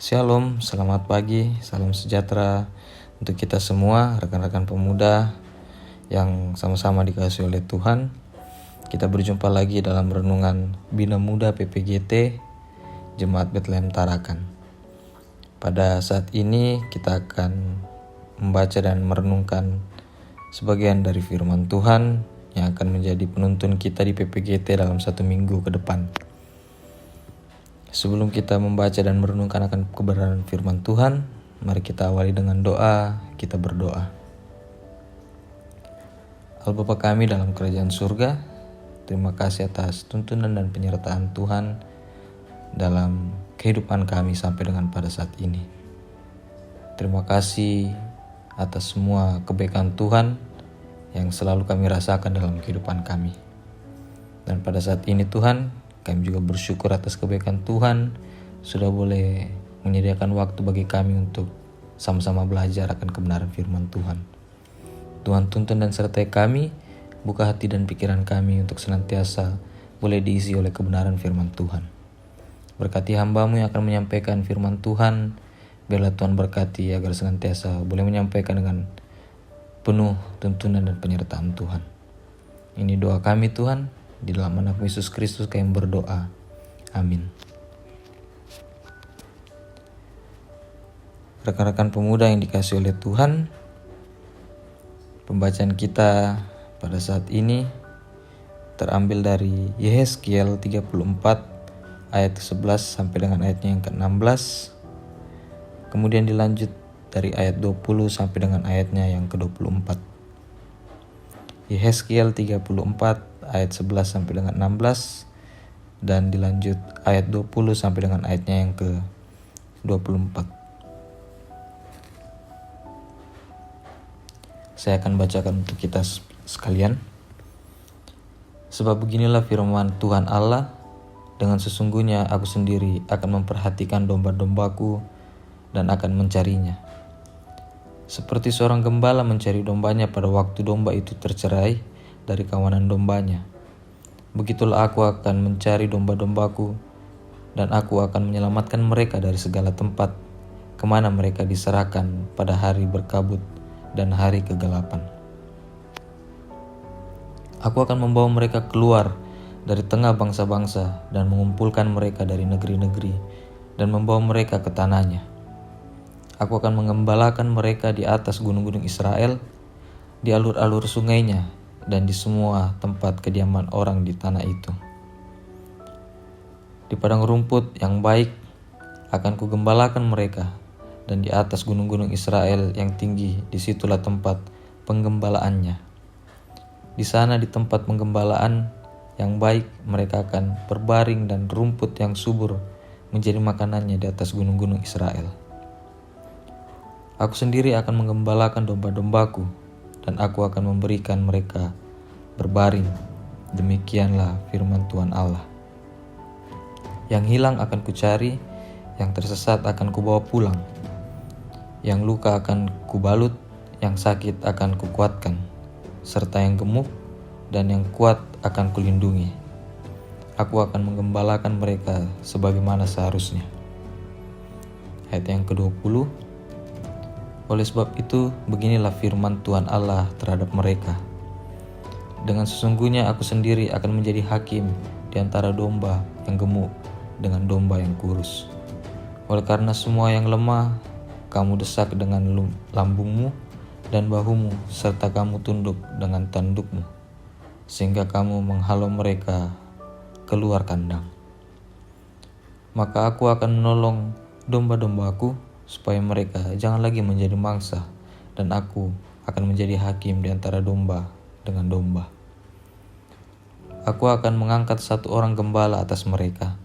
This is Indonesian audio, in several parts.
Shalom, selamat pagi, salam sejahtera untuk kita semua, rekan-rekan pemuda yang sama-sama dikasihi oleh Tuhan. Kita berjumpa lagi dalam renungan Bina Muda PPGT Jemaat Betlehem Tarakan. Pada saat ini kita akan membaca dan merenungkan sebagian dari firman Tuhan yang akan menjadi penuntun kita di PPGT dalam 1 minggu ke depan. Sebelum kita membaca dan merenungkan akan kebenaran firman Tuhan, mari kita awali dengan doa. Kita berdoa. Allah Bapa kami dalam kerajaan surga, terima kasih atas tuntunan dan penyertaan Tuhan dalam kehidupan kami sampai dengan pada saat ini. Terima kasih atas semua kebaikan Tuhan yang selalu kami rasakan dalam kehidupan kami. Dan pada saat ini Tuhan, kami juga bersyukur atas kebaikan Tuhan sudah boleh menyediakan waktu bagi kami untuk sama-sama belajar akan kebenaran firman Tuhan. Tuhan tuntun dan sertai kami, buka hati dan pikiran kami untuk senantiasa boleh diisi oleh kebenaran firman Tuhan. Berkati hamba-Mu yang akan menyampaikan firman Tuhan, biarlah Tuhan berkati agar senantiasa boleh menyampaikan dengan penuh tuntunan dan penyertaan Tuhan. Ini doa kami Tuhan, di dalam anak Yesus Kristus kami berdoa. Amin. Rekan-rekan pemuda yang dikasihi oleh Tuhan, pembacaan kita pada saat ini terambil dari Yehezkiel 34 ayat 11 sampai dengan ayatnya yang ke-16. Kemudian dilanjut dari ayat 20 sampai dengan ayatnya yang ke-24. Yehezkiel 34 ayat 11 sampai dengan 16 dan dilanjut ayat 20 sampai dengan ayatnya yang ke-24. Saya akan bacakan untuk kita sekalian. Sebab beginilah firman Tuhan Allah, dengan sesungguhnya aku sendiri akan memperhatikan domba-dombaku dan akan mencarinya. Seperti seorang gembala mencari dombanya pada waktu domba itu tercerai dari kawanan dombanya, begitulah aku akan mencari domba-dombaku, dan aku akan menyelamatkan mereka dari segala tempat kemana mereka diserahkan pada hari berkabut dan hari kegelapan. Aku akan membawa mereka keluar dari tengah bangsa-bangsa dan mengumpulkan mereka dari negeri-negeri dan membawa mereka ke tanahnya. Aku akan mengembalakan mereka di atas gunung-gunung Israel, di alur-alur sungainya, dan di semua tempat kediaman orang di tanah itu. Di padang rumput yang baik akan kugembalakan mereka, dan di atas gunung-gunung Israel yang tinggi, disitulah tempat penggembalaannya. Di sana di tempat penggembalaan yang baik mereka akan berbaring, dan rumput yang subur menjadi makanannya di atas gunung-gunung Israel. Aku sendiri akan menggembalakan domba-dombaku, dan aku akan memberikan mereka berbaring. Demikianlah firman Tuhan Allah. Yang hilang akan kucari, yang tersesat akan kubawa pulang, yang luka akan kubalut, yang sakit akan kukuatkan, serta yang gemuk dan yang kuat akan kulindungi. Aku akan menggembalakan mereka sebagaimana seharusnya. Ayat yang ke-20. Oleh sebab itu, beginilah firman Tuhan Allah terhadap mereka. Dengan sesungguhnya aku sendiri akan menjadi hakim di antara domba yang gemuk dengan domba yang kurus. Oleh karena semua yang lemah, kamu desak dengan lambungmu dan bahumu, serta kamu tunduk dengan tandukmu, sehingga kamu menghalau mereka keluar kandang. Maka aku akan menolong domba-dombaku, supaya mereka jangan lagi menjadi mangsa, dan aku akan menjadi hakim di antara domba dengan domba. Aku akan mengangkat satu orang gembala atas mereka,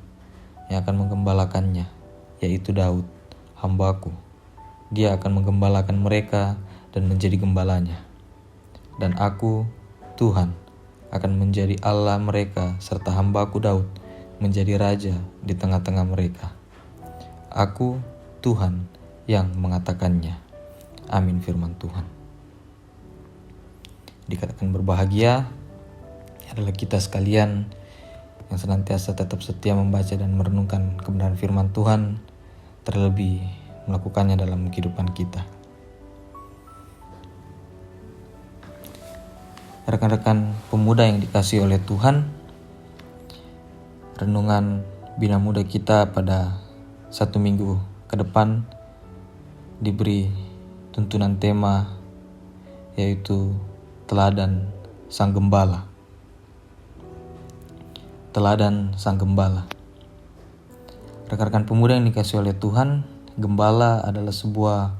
yang akan menggembalakannya, yaitu Daud, hambaku. Dia akan menggembalakan mereka dan menjadi gembalanya. Dan aku, Tuhan, akan menjadi Allah mereka, serta hambaku Daud menjadi raja di tengah-tengah mereka. Aku, Tuhan, yang mengatakannya. Amin firman Tuhan. Dikatakan berbahagia adalah kita sekalian yang senantiasa tetap setia membaca dan merenungkan kebenaran firman Tuhan, terlebih melakukannya dalam kehidupan kita. Rekan-rekan pemuda yang dikasihi oleh Tuhan, renungan Bina Muda kita pada 1 minggu ke depan diberi tuntunan tema yaitu teladan Sang Gembala. Teladan Sang Gembala. Rekan-rekan pemuda yang dikasihi oleh Tuhan, gembala adalah sebuah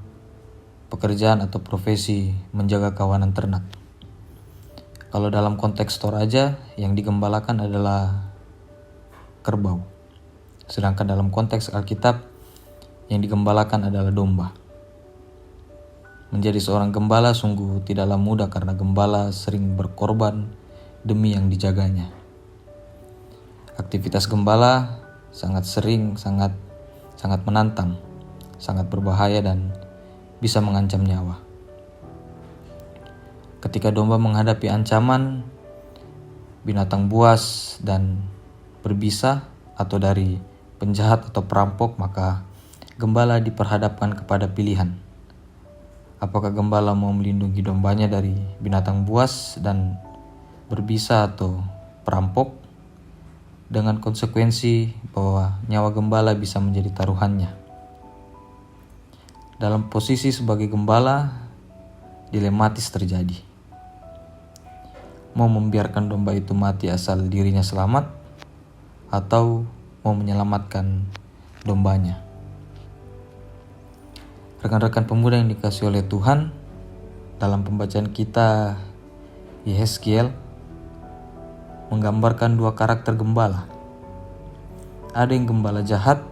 pekerjaan atau profesi menjaga kawanan ternak. Kalau dalam konteks Toraja, yang digembalakan adalah kerbau. Sedangkan dalam konteks Alkitab, yang digembalakan adalah domba. Menjadi seorang gembala sungguh tidaklah mudah karena gembala sering berkorban demi yang dijaganya. Aktivitas gembala sangat menantang, sangat berbahaya dan bisa mengancam nyawa. Ketika domba menghadapi ancaman binatang buas dan berbisa atau dari penjahat atau perampok, maka gembala diperhadapkan kepada pilihan. Apakah gembala mau melindungi dombanya dari binatang buas dan berbisa atau perampok, dengan konsekuensi bahwa nyawa gembala bisa menjadi taruhannya. Dalam posisi sebagai gembala, dilematis terjadi. Mau membiarkan domba itu mati asal dirinya selamat, atau mau menyelamatkan dombanya. Rekan-rekan pemuda yang dikasihi oleh Tuhan, dalam pembacaan kita Yehezkiel menggambarkan 2 karakter gembala. Ada yang gembala jahat,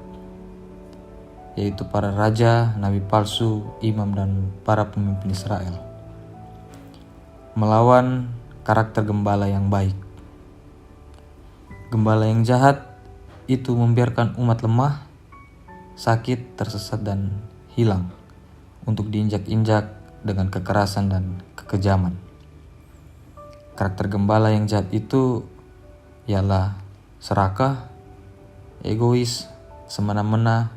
yaitu para raja, nabi palsu, imam, dan para pemimpin Israel, melawan karakter gembala yang baik. Gembala yang jahat itu membiarkan umat lemah, sakit, tersesat, dan hilang untuk diinjak-injak dengan kekerasan dan kekejaman. Karakter gembala yang jahat itu ialah serakah, egois, semena-mena,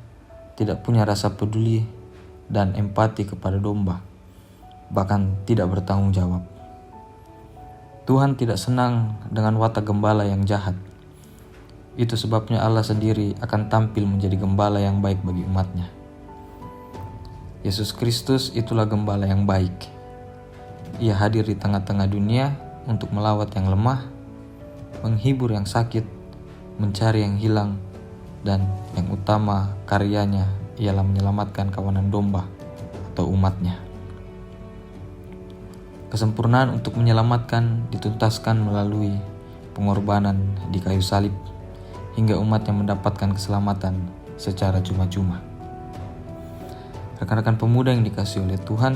tidak punya rasa peduli dan empati kepada domba, bahkan tidak bertanggung jawab. Tuhan tidak senang dengan watak gembala yang jahat. Itu sebabnya Allah sendiri akan tampil menjadi gembala yang baik bagi umatnya. Yesus Kristus itulah gembala yang baik. Ia hadir di tengah-tengah dunia untuk melawat yang lemah, menghibur yang sakit, mencari yang hilang, dan yang utama karyanya ialah menyelamatkan kawanan domba atau umatnya. Kesempurnaan untuk menyelamatkan dituntaskan melalui pengorbanan di kayu salib, hingga umatnya mendapatkan keselamatan secara cuma-cuma. Rekan-rekan pemuda yang dikasihi oleh Tuhan,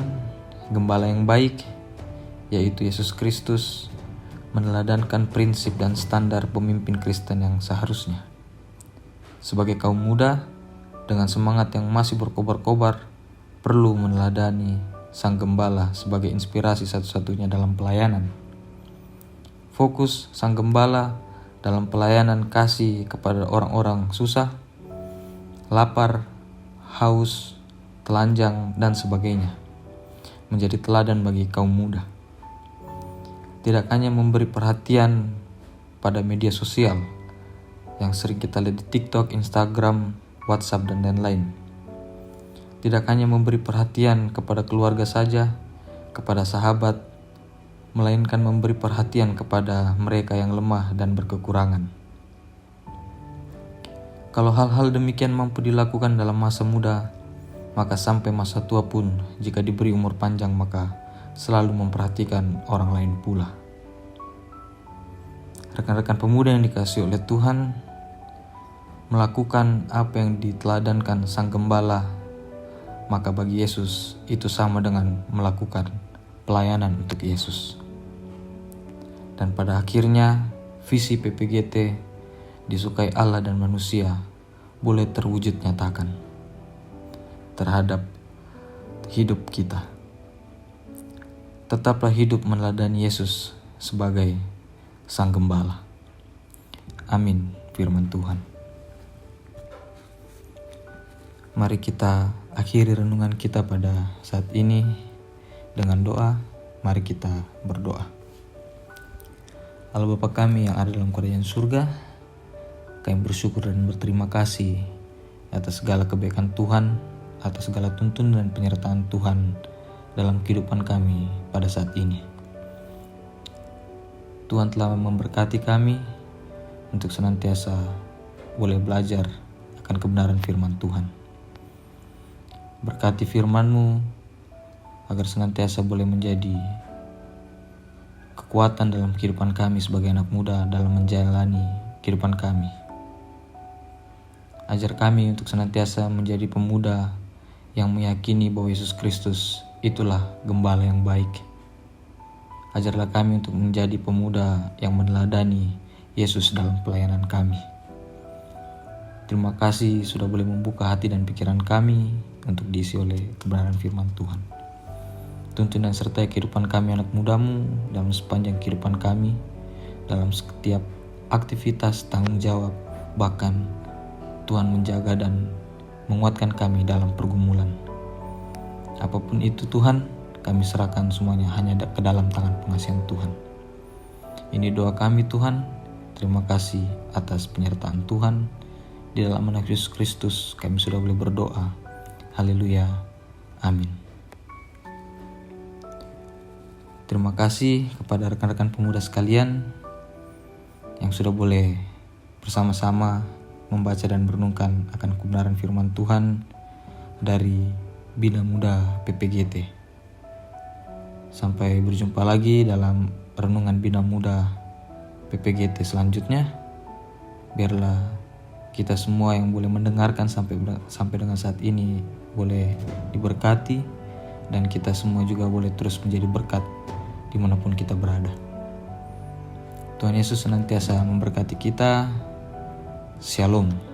gembala yang baik, yaitu Yesus Kristus, meneladankan prinsip dan standar pemimpin Kristen yang seharusnya. Sebagai kaum muda, dengan semangat yang masih berkobar-kobar, perlu meneladani Sang Gembala sebagai inspirasi satu-satunya dalam pelayanan. Fokus Sang Gembala dalam pelayanan kasih kepada orang-orang susah, lapar, haus, telanjang, dan sebagainya, menjadi teladan bagi kaum muda. Tidak hanya memberi perhatian pada media sosial yang sering kita lihat di TikTok, Instagram, WhatsApp, dan lain-lain. Tidak hanya memberi perhatian kepada keluarga saja, kepada sahabat, melainkan memberi perhatian kepada mereka yang lemah dan berkekurangan. Kalau hal-hal demikian mampu dilakukan dalam masa muda, maka sampai masa tua pun, jika diberi umur panjang, maka selalu memperhatikan orang lain pula. Rekan-rekan pemuda yang dikasihi oleh Tuhan, melakukan apa yang diteladankan Sang Gembala, maka bagi Yesus itu sama dengan melakukan pelayanan untuk Yesus. Dan pada akhirnya visi PPGT disukai Allah dan manusia boleh terwujud nyatakan terhadap hidup kita. Tetaplah hidup meneladani Yesus sebagai Sang Gembala. Amin, firman Tuhan. Mari kita akhiri renungan kita pada saat ini dengan doa. Mari kita berdoa. Allah Bapa kami yang ada dalam kerajaan surga, kami bersyukur dan berterima kasih atas segala kebaikan Tuhan, atas segala tuntunan dan penyertaan Tuhan dalam kehidupan kami pada saat ini. Tuhan telah memberkati kami untuk senantiasa boleh belajar akan kebenaran firman Tuhan. Berkati firman-Mu agar senantiasa boleh menjadi kekuatan dalam kehidupan kami sebagai anak muda dalam menjalani kehidupan kami. Ajar kami untuk senantiasa menjadi pemuda yang meyakini bahwa Yesus Kristus itulah gembala yang baik. Ajarlah kami untuk menjadi pemuda yang meneladani Yesus dalam pelayanan kami. Terima kasih sudah boleh membuka hati dan pikiran kami untuk diisi oleh kebenaran firman Tuhan. Tuntun dan sertai kehidupan kami anak muda-Mu dalam sepanjang kehidupan kami, dalam setiap aktivitas tanggung jawab, bahkan Tuhan menjaga dan menguatkan kami dalam pergumulan. Apapun itu Tuhan, kami serahkan semuanya hanya ke dalam tangan pengasihan Tuhan. Ini doa kami Tuhan. Terima kasih atas penyertaan Tuhan. Di dalam nama Yesus Kristus kami sudah boleh berdoa. Haleluya. Amin. Terima kasih kepada rekan-rekan pemuda sekalian yang sudah boleh bersama-sama membaca dan merenungkan akan kebenaran firman Tuhan dari Bina Muda PPGT. Sampai berjumpa lagi dalam renungan Bina Muda PPGT selanjutnya. Biarlah kita semua yang boleh mendengarkan sampai dengan saat ini boleh diberkati, dan kita semua juga boleh terus menjadi berkat dimanapun kita berada. Tuhan Yesus senantiasa memberkati kita. Shalom.